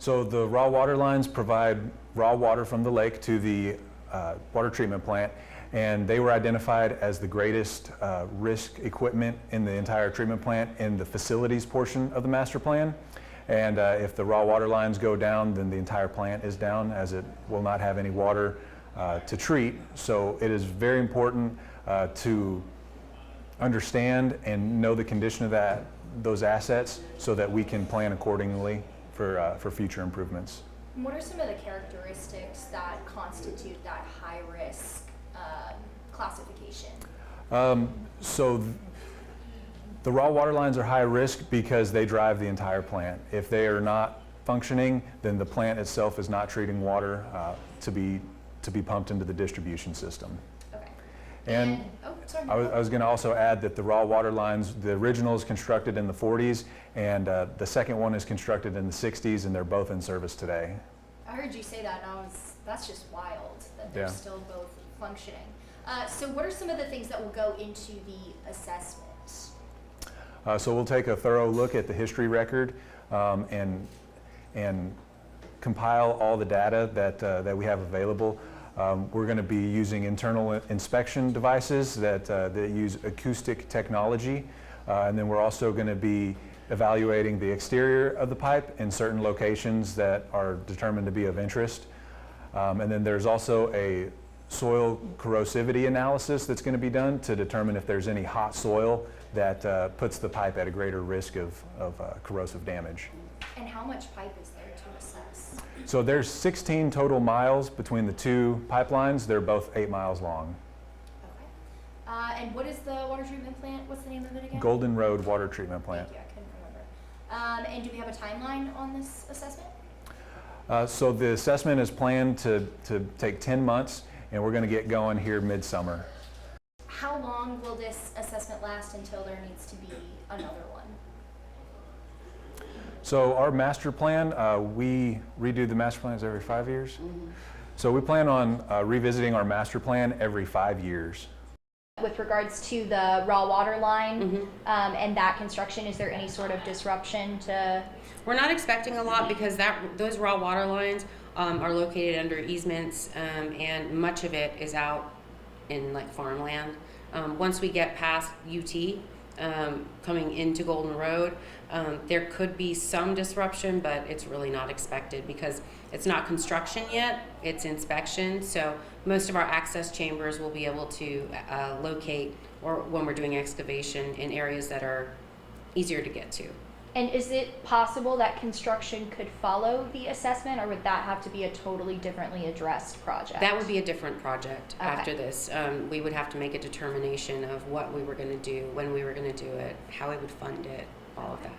So the raw water lines provide raw water from the lake to the water treatment plant, and they were identified as the greatest risk equipment in the entire treatment plant in the facilities portion of the master plan. And if the raw water lines go down, then the entire plant is down, as it will not have any water to treat. So it is very important to understand and know the condition of those assets so that we can plan accordingly for future improvements. What are some of the characteristics that constitute that high risk classification? So the raw water lines are high risk because they drive the entire plant. If they are not functioning, then the plant itself is not treating water to be pumped into the distribution system. Okay. And I was going to also add that the raw water lines, the original is constructed in the 40s, and the second one is constructed in the 60s, and they're both in service today. I heard you say that, and that's just wild that they're still both functioning. So what are some of the things that will go into the assessment? So we'll take a thorough look at the history record and compile all the data that we have available. We're going to be using internal inspection devices that use acoustic technology, and then we're also going to be evaluating the exterior of the pipe in certain locations that are determined to be of interest. And then there's also a soil corrosivity analysis that's going to be done to determine if there's any hot soil that puts the pipe at a greater risk of corrosive damage. And how much pipe is there to assess? So there's 16 total miles between the two pipelines. They're both 8 miles long. Okay. And what is the water treatment plant? What's the name of it again? Golden Road Water Treatment Plant. Thank you, I couldn't remember. And do we have a timeline on this assessment? So the assessment is planned to take 10 months, and we're going to get going here midsummer. How long will this assessment last until there needs to be another one? So our master plan, we redo the master plans every 5 years. Mm-hmm. So we plan on revisiting our master plan every 5 years. With regards to the raw water line and that construction, is there any sort of disruption to? We're not expecting a lot because those raw water lines are located under easements, and much of it is out in like farmland. Once we get past UT, coming into Golden Road, there could be some disruption, but it's really not expected because it's not construction yet, it's inspection. So most of our access chambers will be able to locate, or when we're doing excavation, in areas that are easier to get to. And is it possible that construction could follow the assessment, or would that have to be a totally differently addressed project? That would be a different project. Okay. After this. We would have to make a determination of what we were going to do, when we were going to do it, how we would fund it, all of that.